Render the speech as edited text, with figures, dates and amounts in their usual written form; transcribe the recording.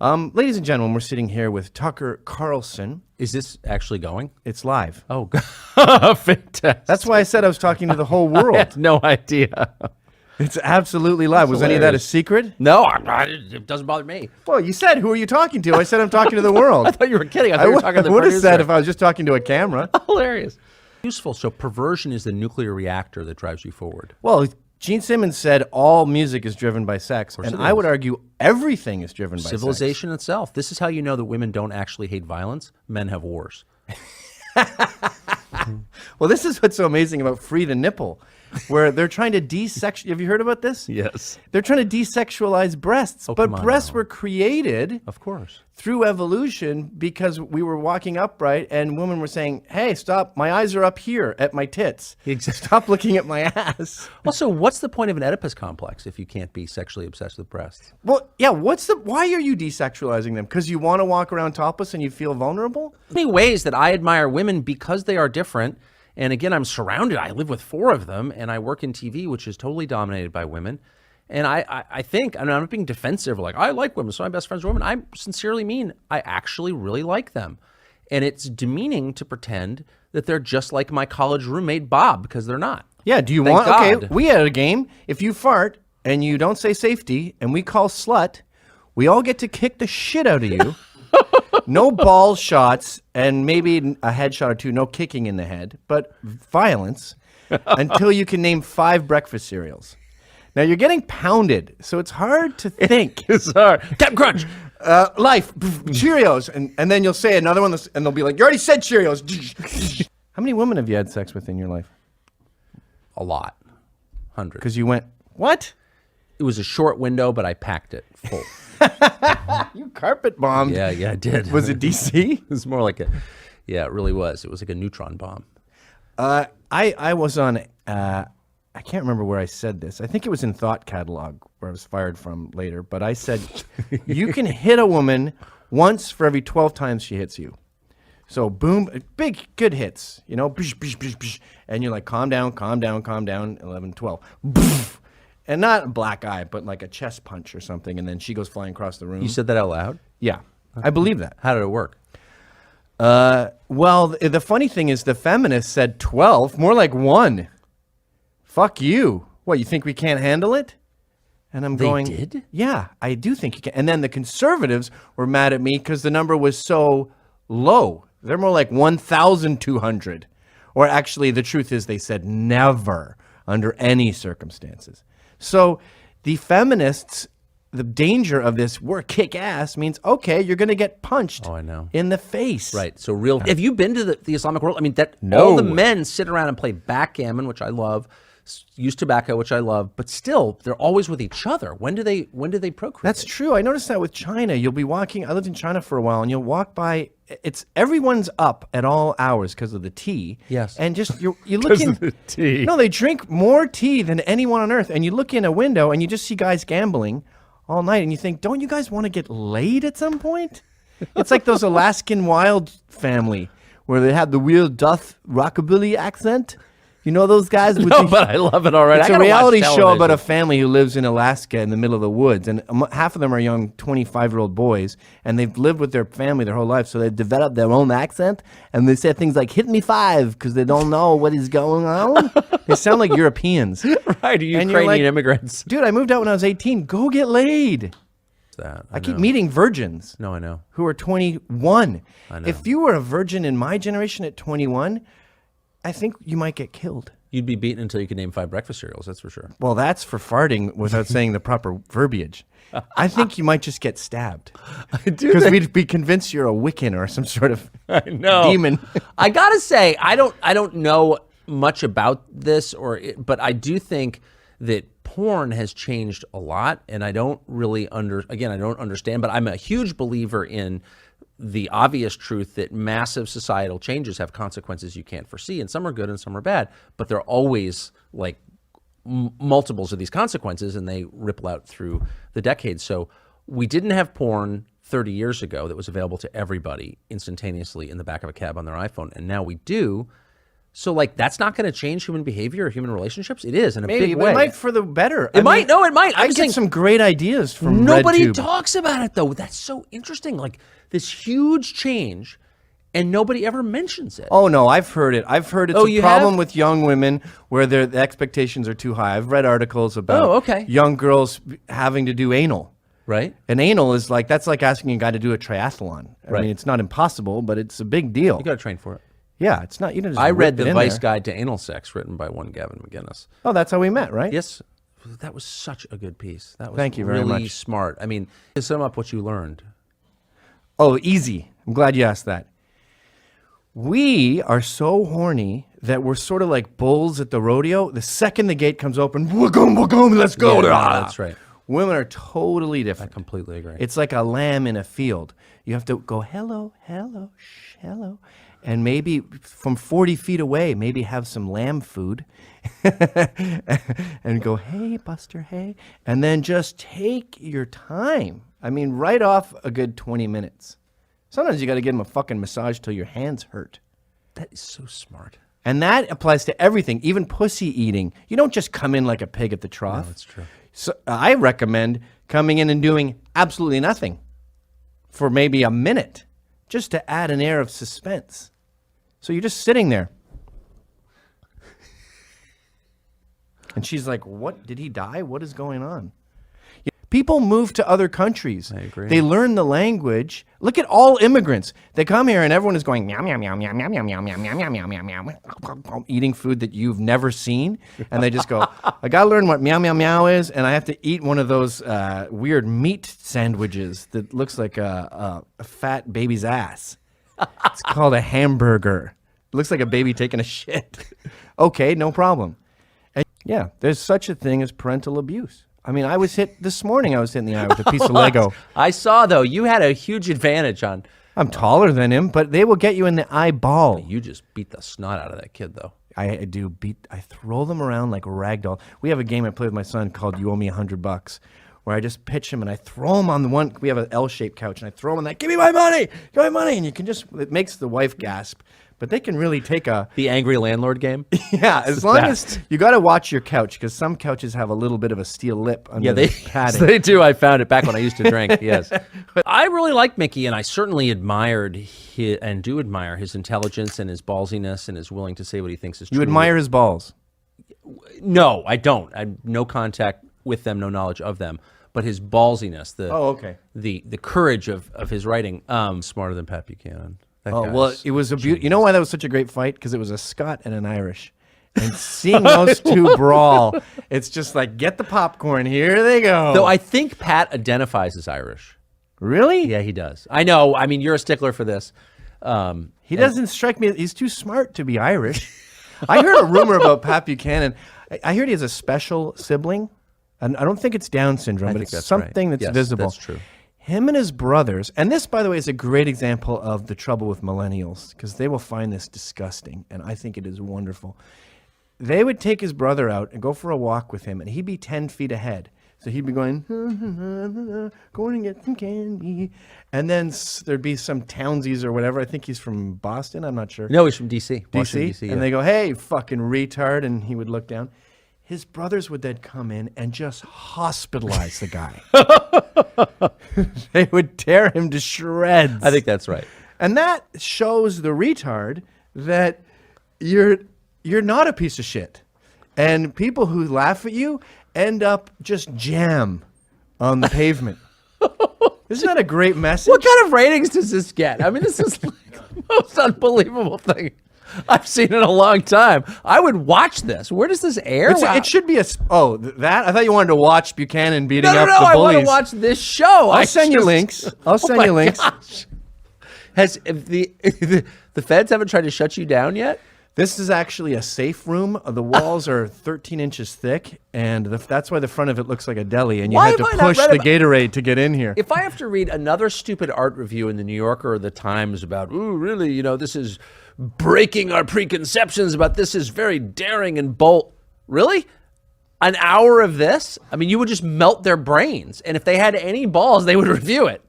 Ladies and gentlemen, we're sitting here with Tucker Carlson. Is this actually going? It's live. Oh, fantastic. That's why I said I was talking to the whole world. I had no idea. It's absolutely live. Was any of that a secret? No, it doesn't bother me. Well, you said, who are you talking to? I said, I'm talking to the world. I thought you were kidding. I thought you were talking to the I would have producer. said if I was just talking to a camera. Hilarious. Useful. So perversion is the nuclear reactor that drives you forward. Well, Gene Simmons said all music is driven by sex, and I would argue everything is driven by civilization itself. This is how you know that women don't actually hate violence. Men have wars. Well, this is what's so amazing about Free the Nipple, where they're trying to desexualize. Have you heard about this? Yes. They're trying to desexualize breasts, but breasts were created, of course, through evolution because we were walking upright and women were saying, hey, stop, my eyes are up here at my tits. Stop looking at my ass. Also, what's the point of an Oedipus complex if you can't be sexually obsessed with breasts? Well, yeah, why are you desexualizing them? Because you want to walk around topless and you feel vulnerable? Many ways that I admire women because they are different. And again, I'm surrounded. I live with 4 of them, and I work in TV, which is totally dominated by women. And I think, I'm not being defensive, like, I like women, so my best friends are women. I sincerely mean I actually really like them. And it's demeaning to pretend that they're just like my college roommate, Bob, because they're not. Yeah, do you Thank want, God. okay, we had a game. If you fart and you don't say safety and we call slut, we all get to kick the shit out of you. No ball shots and maybe a headshot or 2, no kicking in the head, but violence until you can name 5 breakfast cereals. Now you're getting pounded, so it's hard to think. It's hard. Captain Crunch. Life, Cheerios, and then you'll say another one, and they'll be like, you already said Cheerios. How many women have you had sex with in your life? A lot. 100. Because you went, what? It was a short window, but I packed it full. You carpet bombed. Yeah, I did. Was it DC? It was more like it really was. It was like a neutron bomb. I was on, I can't remember where I said this. I think it was in Thought Catalog where I was fired from later. But I said, you can hit a woman once for every 12 times she hits you. So boom, big, good hits, you know, bish, bish, bish, bish, and you're like, calm down, calm down, calm down, 11, 12. Boof. And not a black eye, but like a chest punch or something. And then she goes flying across the room. You said that out loud? Yeah, I believe that. How did it work? Well, the funny thing is the feminists said 12, more like 1. Fuck you. What, you think we can't handle it? And I'm going, They did? Yeah, I do think you can. And then the conservatives were mad at me because the number was so low. They're more like 1,200. Or actually, the truth is they said never under any circumstances. So the feminists, the danger of this, we're kick ass means, okay, you're going to get punched in the face. Right. So real. Have you been to the Islamic world? I mean, No. all the men sit around and play backgammon, which I love, use tobacco, which I love, but still, they're always with each other. When do they procreate? That's true. I noticed that with China. You'll be walking, I lived in China for a while, and you'll walk by, everyone's up at all hours because of the tea. Yes. And just, you look in. the tea. No, they drink more tea than anyone on earth. And you look in a window and you just see guys gambling all night, and you think, don't you guys want to get laid at some point? It's like those Alaskan Wild family where they have the weird Duff rockabilly accent. You know those guys? No, but I love it already. It's a reality show about a family who lives in Alaska in the middle of the woods, and half of them are young 25-year-old boys, and they've lived with their family their whole life, so they've developed their own accent, and they say things like, hit me 5, because they don't know what is going on. They sound like Europeans. Right, Ukrainian immigrants. Dude, I moved out when I was 18. Go get laid. I keep meeting virgins. No, I know. Who are 21. I know. If you were a virgin in my generation at 21, I think you might get killed. You'd be beaten until you could name 5 breakfast cereals, that's for sure. Well, that's for farting without saying the proper verbiage. I think you might just get stabbed. I do. Because we'd be convinced you're a Wiccan or some sort of demon. I gotta say, I don't know much about this, but I do think that porn has changed a lot, and I don't really I don't understand, but I'm a huge believer in the obvious truth that massive societal changes have consequences you can't foresee, and some are good and some are bad, but they're always like multiples of these consequences, and they ripple out through the decades. So we didn't have porn 30 years ago that was available to everybody instantaneously in the back of a cab on their iPhone, and now we do. So like that's not going to change human behavior or human relationships. It is in a Maybe, big but way. it might for the better. It might. No, it might. I I'm get saying some great ideas from nobody RedTube. talks about it though. That's so interesting. Like this huge change, and nobody ever mentions it. Oh no, I've heard it. I've heard it's Oh, a you problem have? with young women where the expectations are too high. I've read articles about okay. young girls having to do anal. Right. And anal is like, that's like asking a guy to do a triathlon. I Right. mean, it's not impossible, but it's a big deal. You got to train for it. Yeah, it's not, you don't just I read whip The it in Vice there. Guide to Anal Sex, written by one Gavin McGinnis. Oh, that's how we met, right? Yes, that was such a good piece. That was Thank you very really much. smart. I mean, to sum up what you learned. Oh, easy. I'm glad you asked that. We are so horny that we're sort of like bulls at the rodeo. The second the gate comes open, wagum, let's go. Yeah, no, that's right. Women are totally I different. completely agree. It's like a lamb in a field. You have to go, hello, hello, shh, hello. And maybe from 40 feet away, maybe have some lamb food. And go, hey, Buster, hey. And then just take your time. I mean, right off a good 20 minutes. Sometimes you got to give them a fucking massage till your hands hurt. That is so smart. And that applies to everything, even pussy eating. You don't just come in like a pig at the trough. No, that's true. So I recommend coming in and doing absolutely nothing for maybe a minute, just to add an air of suspense. So you're just sitting there. And she's like, what? Did he die? What is going on? People move to other countries. I agree. They learn the language. Look at all immigrants. They come here and everyone is going meow meow meow meow meow meow meow meow meow meow meow meow meow, eating food that you've never seen, and they just go, I gotta learn what meow meow meow is, and I have to eat one of those weird meat sandwiches that looks like a fat baby's ass. It's called a hamburger. It looks like a baby taking a shit. Okay, no problem. And yeah, there's such a thing as parental abuse. I mean, I was hit this morning. I was hit in the eye with a piece of Lego. I saw though you had a huge advantage on. I'm taller than him, but they will get you in the eyeball. You just beat the snot out of that kid though. I do I throw them around like a rag doll. We have a game I play with my son called You Owe Me $100, where I just pitch him and I throw him on the one. We have an L-shaped couch and I throw him on that. Give me my money, give me my money, and you can just. It makes the wife gasp, but they can really take a. The angry landlord game. Yeah, as long as you got to watch your couch because some couches have a little bit of a steel lip under Yeah, the they padding. they do. I found it back when I used to drink. Yes, I really like Mickey, and I certainly admired and do admire his intelligence and his ballsiness and his willing to say what he thinks is true. You admire his balls. No, I don't. I have no contact with them, no knowledge of them. But his ballsiness, the courage of his writing, smarter than Pat Buchanan. That Oh guy's well, it was a beauty. You know why that was such a great fight? Because it was a Scot and an Irish, and seeing those two brawl, it's just like get the popcorn. Here they go. Though I think Pat identifies as Irish. Really? Yeah, he does. I know. I mean, you're a stickler for this. He doesn't strike me. He's too smart to be Irish. I heard a rumor about Pat Buchanan. I heard he has a special sibling, and I don't think it's Down syndrome, I but think it's that's something right. that's Yes, visible. that's true. Him and his brothers, and this, by the way, is a great example of the trouble with millennials because they will find this disgusting, and I think it is wonderful. They would take his brother out and go for a walk with him, and he'd be 10 feet ahead. So he'd be going, going to get some candy. And then there'd be some townsies or whatever. I think he's from Boston. I'm not sure. No, he's from D.C. Washington, DC. yeah. And they go, hey, fucking retard. And he would look down. His brothers would then come in and just hospitalize the guy. They would tear him to shreds. I think that's right. And that shows the retard that you're not a piece of shit. And people who laugh at you end up just jam on the pavement. Isn't that a great message? What kind of ratings does this get? I mean, this is like the most unbelievable thing I've seen in a long time. I would watch this. Where does this air? It should be that? I thought you wanted to watch Buchanan beating No, up the I want bullies. to watch this show. I'll send you links. I'll send you links. Gosh. Has the feds haven't tried to shut you down yet? This is actually a safe room. The walls are 13 inches thick, and that's why the front of it looks like a deli, and you Why had to have I not push read the about- Gatorade to get in here. If I have to read another stupid art review in the New Yorker or the Times about, ooh, really, this is breaking our preconceptions about this is very daring and bold. Really? An hour of this? I mean, you would just melt their brains. And if they had any balls, they would review it.